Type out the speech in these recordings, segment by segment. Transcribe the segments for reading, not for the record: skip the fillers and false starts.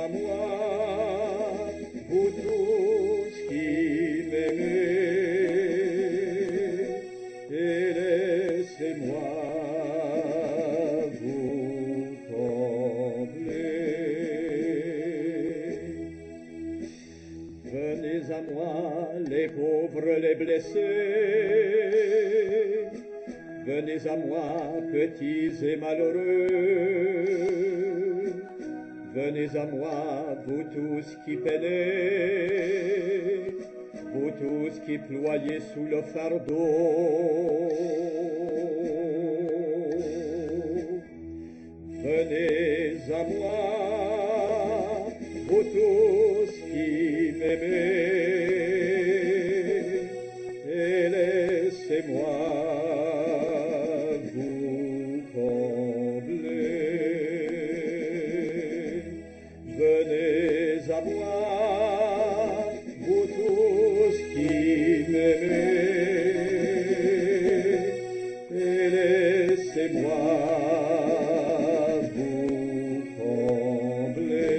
à moi, vous tous qui m'aimez, et laissez-moi vous combler. Venez à moi, les pauvres, les blessés, venez à moi, petits et malheureux, venez à moi, vous tous qui peinez, vous tous qui ployez sous le fardeau. Venez à moi, vous tous qui m'aimez, et laissez-moi vous combler. Venez à moi, vous tous qui m'aimez, et laissez-moi vous combler.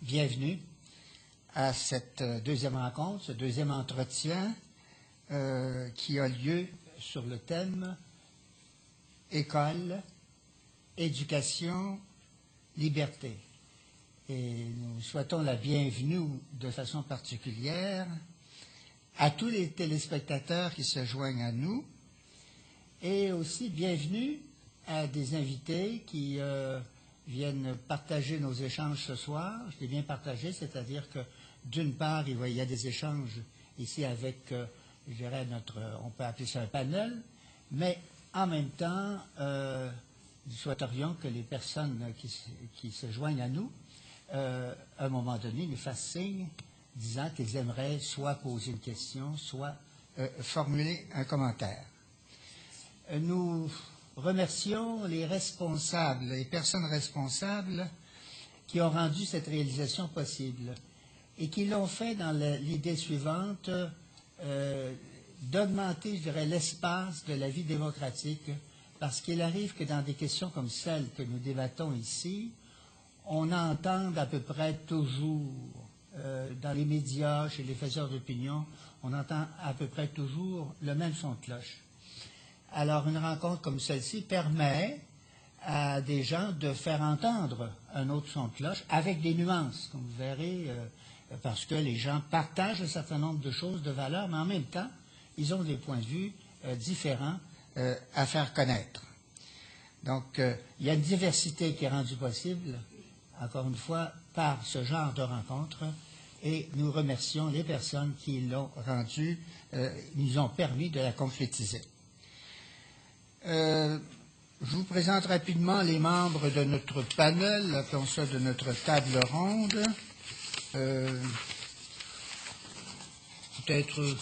Bienvenue à cette deuxième rencontre, ce deuxième entretien qui a lieu sur le thème École, éducation, liberté. Et nous souhaitons la bienvenue de façon particulière à tous les téléspectateurs qui se joignent à nous et aussi bienvenue à des invités qui viennent partager nos échanges ce soir. Je l'ai bien partagé, c'est-à-dire que d'une part, il y a des échanges ici avec, je dirais, on peut appeler ça un panel, mais en même temps, nous souhaiterions que les personnes qui se joignent à nous, à un moment donné, nous fassent signe disant qu'ils aimeraient soit poser une question, soit formuler un commentaire. Nous remercions les responsables, les personnes responsables qui ont rendu cette réalisation possible et qui l'ont fait dans l'idée suivante, d'augmenter, je dirais, l'espace de la vie démocratique, parce qu'il arrive que dans des questions comme celles que nous débattons ici, on entend à peu près toujours, dans les médias, chez les faiseurs d'opinion, on entend à peu près toujours le même son de cloche. Alors, une rencontre comme celle-ci permet à des gens de faire entendre un autre son de cloche avec des nuances, comme vous verrez, parce que les gens partagent un certain nombre de choses, de valeurs, mais en même temps, ils ont des points de vue différents à faire connaître. Donc, il y a une diversité qui est rendue possible, encore une fois, par ce genre de rencontre, et nous remercions les personnes qui l'ont rendue, nous ont permis de la concrétiser. Je vous présente rapidement les membres de notre panel, appelons ça de notre table ronde. Peut-être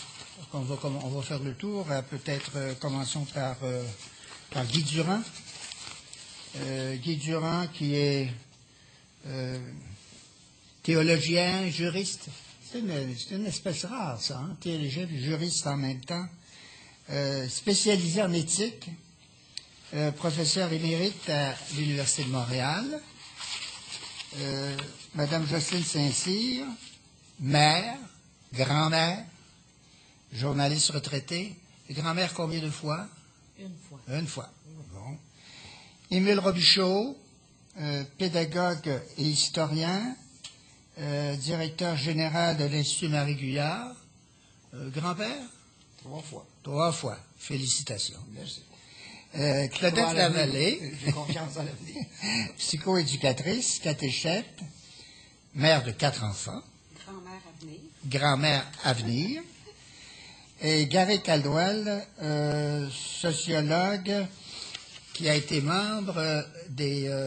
on va faire le tour. Peut-être commençons par Guy Durand. Guy Durand qui est théologien, juriste. C'est une espèce rare, ça, hein? Théologien et juriste en même temps. Spécialisé en éthique. Professeur émérite à l'Université de Montréal, Madame Jocelyne Saint-Cyr, mère, grand-mère, journaliste retraitée. Grand-mère combien de fois? Une fois. Une fois. Bon. Émile Robichaud, pédagogue et historien, directeur général de l'Institut Marie-Guyard. Grand-père? 3 fois. 3 fois. Félicitations. Merci. Claudette Lavallée, j'ai confiance en l'avenir. Psychoéducatrice, catéchète, mère de 4 enfants, Grand-mère à venir. grand-mère à venir, et Gary Caldwell, sociologue, qui a été membre du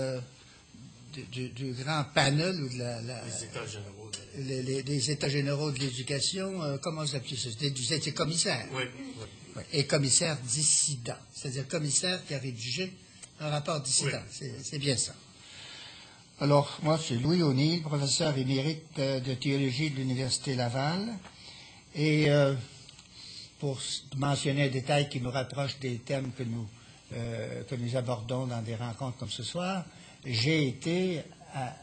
grand panel ou de Les États généraux. des États généraux de l'éducation, comment vous appelez ça? Vous étiez commissaire. Oui. Et commissaire dissident, c'est-à-dire commissaire qui a rédigé un rapport dissident. Oui. C'est bien ça. Alors, moi, c'est Louis O'Neill, professeur émérite de théologie de l'Université Laval. Et pour mentionner un détail qui nous rapproche des thèmes que nous abordons dans des rencontres comme ce soir, j'ai été, à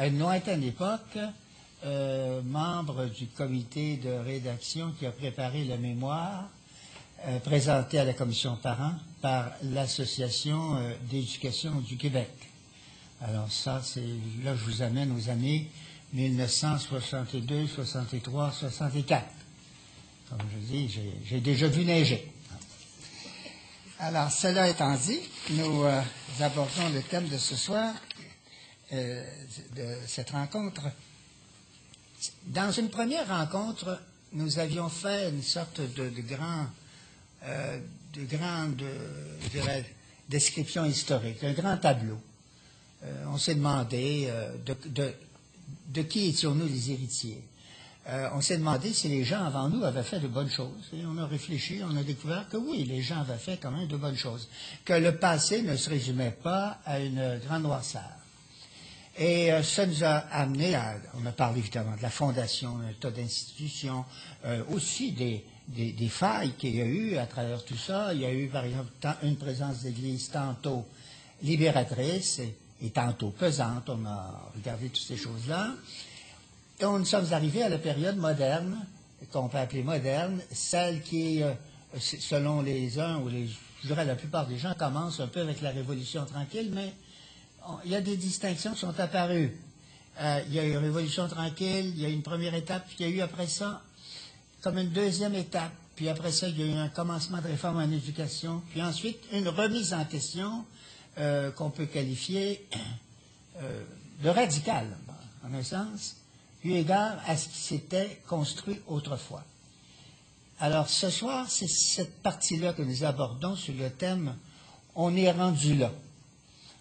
une lointaine époque, membre du comité de rédaction qui a préparé le mémoire présenté à la commission parents par l'Association d'éducation du Québec. Alors ça, là je vous amène aux années 1962, 63, 64. Comme je dis, j'ai déjà vu neiger. Alors, cela étant dit, nous abordons le thème de ce soir, de cette rencontre. Dans une première rencontre, nous avions fait une sorte de grande, je dirais, description historique, un grand tableau. On s'est demandé de qui étions-nous les héritiers. On s'est demandé si les gens avant nous avaient fait de bonnes choses. Et on a réfléchi, on a découvert que oui, les gens avaient fait quand même de bonnes choses. Que le passé ne se résumait pas à une grande noirceur. Et ça nous a amené on a parlé évidemment de la fondation, un tas d'institutions, aussi des failles qu'il y a eu à travers tout ça. Il y a eu, par exemple, une présence d'Église tantôt libératrice et tantôt pesante. On a regardé toutes ces choses-là. Et nous sommes arrivés à la période moderne, qu'on peut appeler moderne, celle qui, selon les uns, ou je dirais la plupart des gens, commence un peu avec la Révolution tranquille, mais il y a des distinctions qui sont apparues. Il y a eu la Révolution tranquille, il y a eu une première étape, puis il y a eu après ça, comme une deuxième étape, puis après ça, il y a eu un commencement de réforme en éducation, puis ensuite une remise en question qu'on peut qualifier de radicale, en un sens, eu égard à ce qui s'était construit autrefois. Alors, ce soir, c'est cette partie-là que nous abordons sur le thème « On est rendu là ».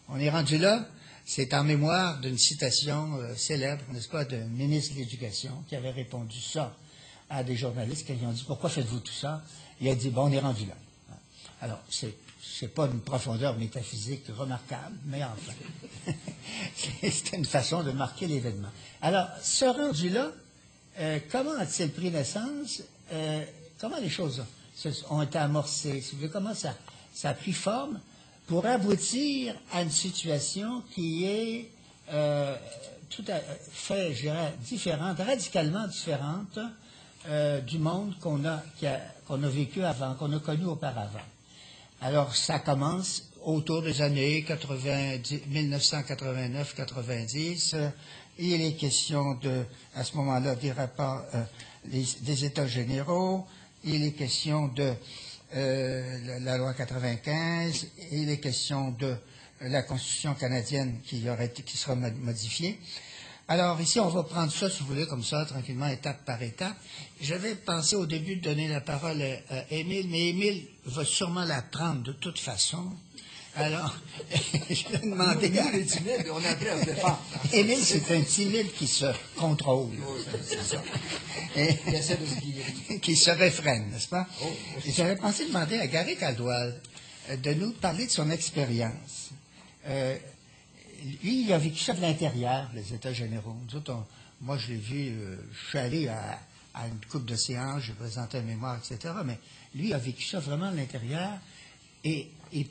On est rendu là, c'est en mémoire d'une citation célèbre, n'est-ce pas, d'un ministre de l'Éducation qui avait répondu ça à des journalistes qui lui ont dit « Pourquoi faites-vous tout ça ?» Il a dit « Bon, on est rendu là ». Alors, c'est pas une profondeur métaphysique remarquable, mais enfin, c'est une façon de marquer l'événement. Alors, ce rendu-là, comment a-t-il pris naissance? Comment les choses ont été amorcées? Comment ça a pris forme pour aboutir à une situation qui est tout à fait, je dirais, différente, radicalement différente du monde qu'on a vécu avant, qu'on a connu auparavant. Alors, ça commence autour des années 1989-90. Il est question à ce moment-là, des rapports des États généraux. Il est question de la loi 95. Il est question de la Constitution canadienne qui sera modifiée. Alors, ici, on va prendre ça, si vous voulez, comme ça, tranquillement, étape par étape. Je vais penser au début de donner la parole à Émile, mais Émile va sûrement la prendre de toute façon. Alors, je vais demander... Nous, les timides, on a appris à se défendre. Émile, c'est un timide qui se contrôle. Oui, c'est ça. Et il essaie de se guérir. Qui se réfrène, n'est-ce pas? Oh, et j'avais pensé demander à Gary Caldwell de nous parler de son expérience. Lui, il a vécu ça de l'intérieur, les États généraux. Nous autres, moi, je l'ai vu, je suis allé à une couple de séances, j'ai présenté un mémoire, etc. Mais lui, il a vécu ça vraiment de l'intérieur et il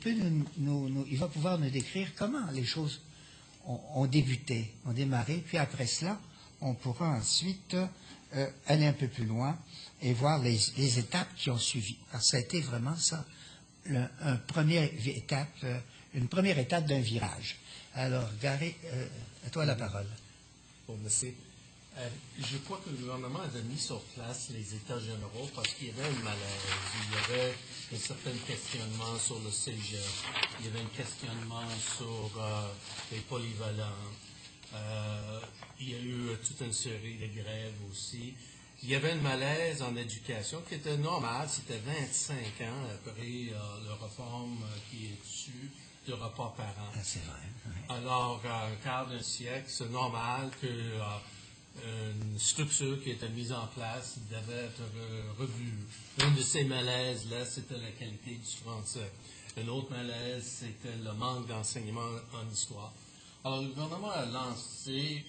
va pouvoir nous décrire comment les choses ont débuté, ont démarré. Puis après cela, on pourra ensuite aller un peu plus loin et voir les étapes qui ont suivi. Parce que ça a été vraiment ça, une première étape d'un virage. Alors, Gary, à toi la parole. Bon, merci. Je crois que le gouvernement avait mis sur place les États généraux parce qu'il y avait un malaise. Il y avait un certain questionnement sur le cégep. Il y avait un questionnement sur les polyvalents. Il y a eu toute une série de grèves aussi. Il y avait un malaise en éducation qui était normal. C'était 25 ans après la réforme qui est dessus. De repas par an. Ah, c'est vrai. Oui. Alors, un quart d'un siècle, c'est normal qu'une structure qui était mise en place devait être revue. Un de ces malaises-là, c'était la qualité du français. Un autre malaise, c'était le manque d'enseignement en histoire. Alors, le gouvernement a lancé